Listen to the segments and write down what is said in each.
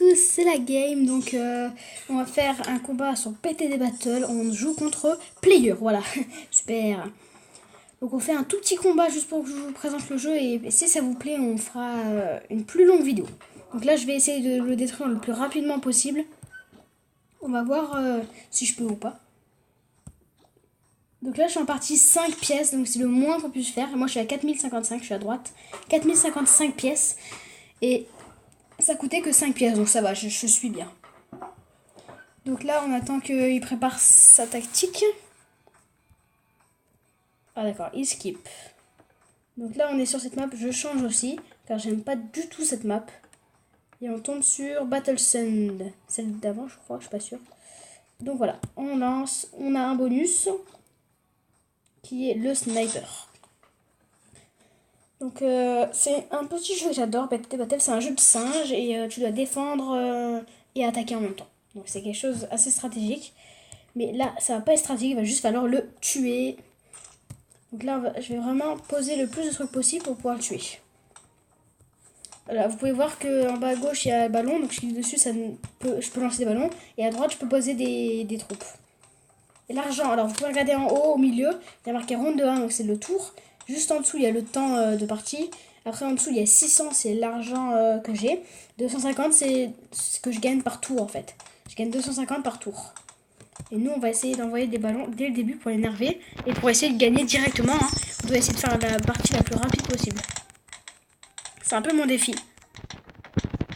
tous, c'est la game. Donc on va faire un combat sur PTD Battle. On joue contre Player, voilà. Super. Donc on fait un tout petit combat juste pour que je vous présente le jeu. Et si ça vous plaît, on fera une plus longue vidéo. Donc là je vais essayer de le détruire le plus rapidement possible. On va voir si je peux ou pas. Donc là je suis en partie 5 pièces, donc c'est le moins qu'on puisse faire. Moi je suis à 4055, je suis à droite. 4055 pièces. Et ça coûtait que 5 pièces, donc ça va, je suis bien. Donc là on attend qu'il prépare sa tactique. Ah d'accord, il skip. Donc là on est sur cette map, je change aussi, car j'aime pas du tout cette map. Et on tombe sur Battle Sand. Celle d'avant je crois, je suis pas sûre. Donc voilà, on lance, on a un bonus qui est le sniper. Donc c'est un petit jeu que j'adore, PTD Battle, c'est un jeu de singe et tu dois défendre et attaquer en même temps. Donc c'est quelque chose assez stratégique. Mais là ça va pas être stratégique, il va juste falloir le tuer. Donc là je vais vraiment poser le plus de trucs possible pour pouvoir le tuer. Voilà, vous pouvez voir qu'en bas à gauche il y a le ballon, donc je clique dessus, je peux lancer des ballons. Et à droite je peux poser des troupes. Et l'argent, alors vous pouvez regarder en haut, au milieu, il y a marqué ronde 1, donc c'est le tour. Juste en dessous il y a le temps de partie. Après en dessous il y a 600, c'est l'argent que j'ai. 250 c'est ce que je gagne par tour en fait. Je gagne 250 par tour. Et nous on va essayer d'envoyer des ballons dès le début pour l'énerver. Et pour essayer de gagner directement, hein. On doit essayer de faire la partie la plus rapide possible. C'est un peu mon défi.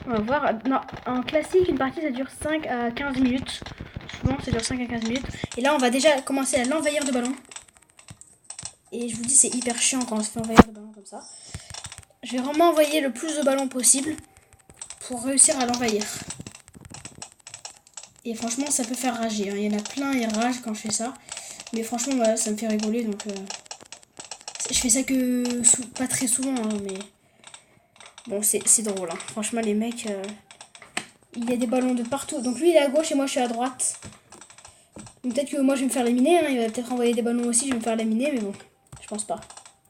On va voir. Non, en classique, une partie ça dure 5 à 15 minutes. Souvent, ça dure 5 à 15 minutes. Et là, on va déjà commencer à l'envahir de ballons. Et je vous dis, c'est hyper chiant quand on se fait envahir de ballons comme ça. Je vais vraiment envoyer le plus de ballons possible pour réussir à l'envahir. Et franchement, ça peut faire rager. Hein. Il y en a plein, ils ragent quand je fais ça. Mais franchement, voilà, ça me fait rigoler. Donc, je fais ça que pas très souvent, hein, mais bon, c'est drôle. Hein. Franchement, les mecs, il y a des ballons de partout. Donc lui, il est à gauche et moi, je suis à droite. Peut-être que moi, je vais me faire laminer. Hein. Il va peut-être envoyer des ballons aussi, je vais me faire laminer, mais bon, je pense pas.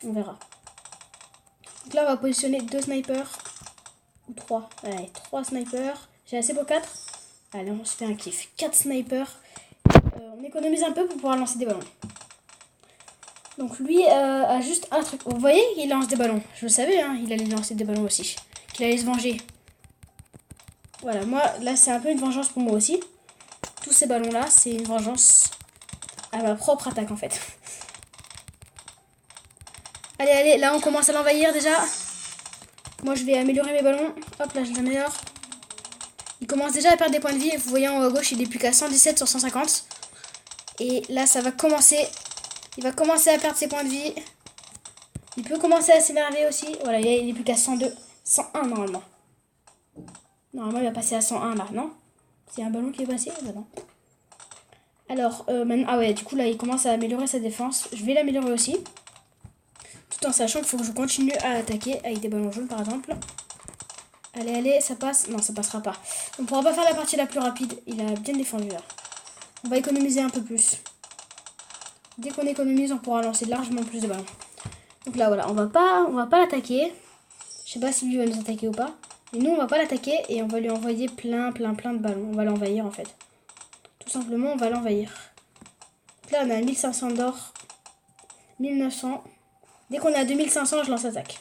On verra. Donc là, on va positionner 2 snipers. Ou 3. Allez, 3 snipers. J'ai assez pour 4. Allez, on se fait un kiff. 4 snipers. On économise un peu pour pouvoir lancer des ballons. Donc lui a juste un truc. Vous voyez, il lance des ballons. Je le savais, hein, il allait lancer des ballons aussi. Qu'il allait se venger. Voilà, moi, là, c'est un peu une vengeance pour moi aussi. Tous ces ballons-là, c'est une vengeance à ma propre attaque, en fait. Allez, allez, là, on commence à l'envahir déjà. Moi, je vais améliorer mes ballons. Hop, là, je l'améliore. Il commence déjà à perdre des points de vie. Vous voyez, en haut à gauche, il est plus qu'à 117 sur 150. Et là, ça va commencer. Il va commencer à perdre ses points de vie. Il peut commencer à s'énerver aussi. Voilà, il est plus qu'à 102. 101 normalement. Normalement, il va passer à 101 là, non? C'est un ballon qui est passé? Bah non. Alors, maintenant... Ah ouais, du coup, là, il commence à améliorer sa défense. Je vais l'améliorer aussi. Tout en sachant qu'il faut que je continue à attaquer avec des ballons jaunes, par exemple. Allez, allez, ça passe. Non, ça passera pas. On pourra pas faire la partie la plus rapide. Il a bien défendu, là. On va économiser un peu plus. Dès qu'on économise, on pourra lancer largement plus de ballons. Donc là, voilà, on va pas l'attaquer. Je sais pas si lui va nous attaquer ou pas. Mais nous, on va pas l'attaquer et on va lui envoyer plein de ballons. On va l'envahir, en fait. Tout simplement, on va l'envahir. Là, on a 1500 d'or. 1900. Dès qu'on est à 2500, je lance attaque.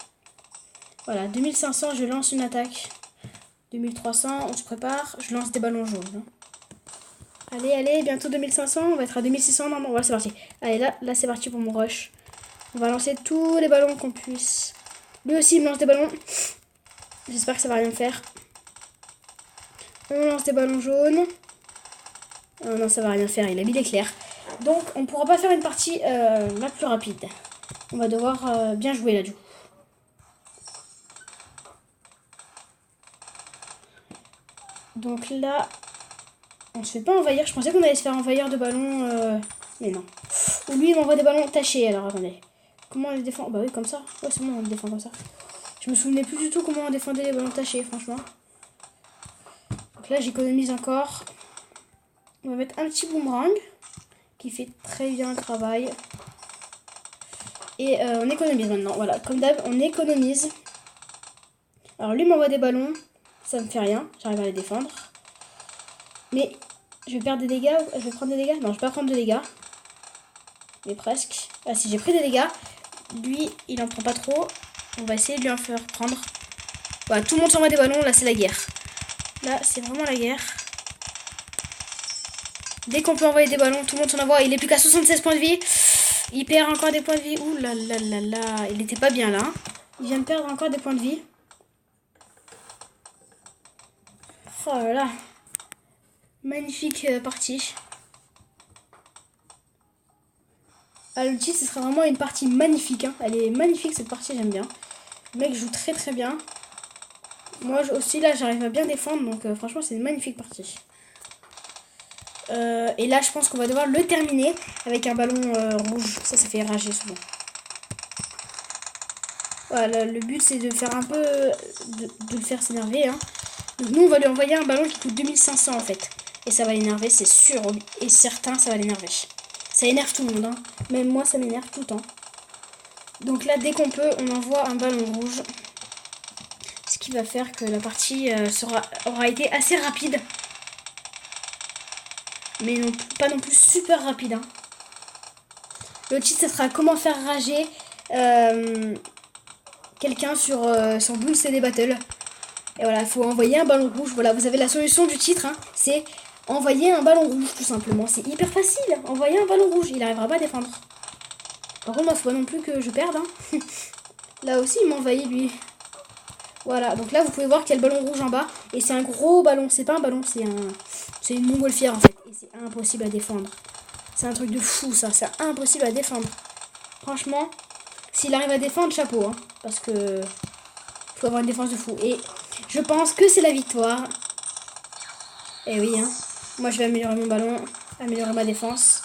Voilà, 2500, je lance une attaque. 2300, on se prépare. Je lance des ballons jaunes. Allez, allez, bientôt 2500. On va être à 2600. Non, voilà, c'est parti. Allez, là c'est parti pour mon rush. On va lancer tous les ballons qu'on puisse. Lui aussi, il me lance des ballons. J'espère que ça va rien faire. On lance des ballons jaunes. Oh non, ça va rien faire. Il a mis l'éclair. Donc, on pourra pas faire une partie la plus rapide. On va devoir bien jouer là, du coup. Donc là, on se fait pas envahir. Je pensais qu'on allait se faire envahir de ballons. Mais non. Ou lui, il m'envoie des ballons tachés. Alors, attendez. Comment on les défend? Bah oui, comme ça. Ouais, c'est bon, on les défend comme ça. Je me souvenais plus du tout comment on défendait les ballons tachés, franchement. Donc là, j'économise encore. On va mettre un petit boomerang qui fait très bien le travail. Et on économise maintenant. Voilà, comme d'hab, on économise. Alors lui m'envoie des ballons. Ça me fait rien, j'arrive à les défendre. Mais je vais perdre des dégâts, je vais prendre des dégâts. Non, je vais pas prendre de dégâts. Mais presque. Ah si, j'ai pris des dégâts. Lui, il en prend pas trop. On va essayer de lui en faire prendre. Voilà, tout le monde s'envoie des ballons, là c'est la guerre. Là, c'est vraiment la guerre. Dès qu'on peut envoyer des ballons, tout le monde s'en envoie. Il est plus qu'à 76 points de vie. Il perd encore des points de vie. Ouh là là là là. Il était pas bien là. Il vient de perdre encore des points de vie. Oh là là. Magnifique partie. Ah, le titre, ce sera vraiment une partie magnifique. Hein. Elle est magnifique cette partie, j'aime bien. Le mec joue très très bien. Moi aussi, là, j'arrive à bien défendre. Donc franchement, c'est une magnifique partie. Et là, je pense qu'on va devoir le terminer avec un ballon rouge. Ça fait rager souvent. Voilà, le but, c'est de faire un peu... de le faire s'énerver. Hein. Donc nous, on va lui envoyer un ballon qui coûte 2500 en fait. Et ça va l'énerver, c'est sûr et certain, ça va l'énerver. Ça énerve tout le monde. Hein. Même moi, ça m'énerve tout le temps. Donc là, dès qu'on peut, on envoie un ballon rouge. Ce qui va faire que la partie aura été assez rapide. Mais non, pas non plus super rapide. Hein. Le titre, ça sera comment faire rager quelqu'un sur Bloons CD Battle. Et voilà, il faut envoyer un ballon rouge. Voilà, vous avez la solution du titre. Hein. C'est envoyer un ballon rouge, tout simplement. C'est hyper facile. Envoyer un ballon rouge, il n'arrivera pas à défendre. Par contre, moi, faut pas non plus que je perde. Hein. Là aussi, il m'envahit, lui. Voilà, donc là, vous pouvez voir qu'il y a le ballon rouge en bas. Et c'est un gros ballon. C'est pas un ballon, c'est une montgolfière, en fait. Et c'est impossible à défendre. C'est un truc de fou, ça. C'est impossible à défendre. Franchement, s'il arrive à défendre, chapeau. Hein, parce que faut avoir une défense de fou. Et je pense que c'est la victoire. Et oui, hein. Moi, je vais améliorer mon ballon, améliorer ma défense.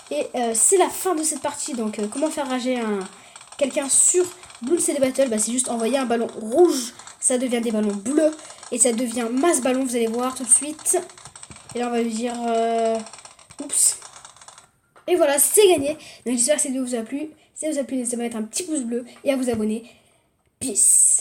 Et c'est la fin de cette partie. Donc, comment faire rager quelqu'un sur Bloons CD Battle, bah, c'est juste envoyer un ballon rouge. Ça devient des ballons bleus. Et ça devient masse ballon, vous allez voir tout de suite. Et là, on va lui dire... oups. Et voilà, c'est gagné. Donc, j'espère que cette vidéo vous a plu. Si ça vous a plu, n'hésitez pas à mettre un petit pouce bleu et à vous abonner. Peace.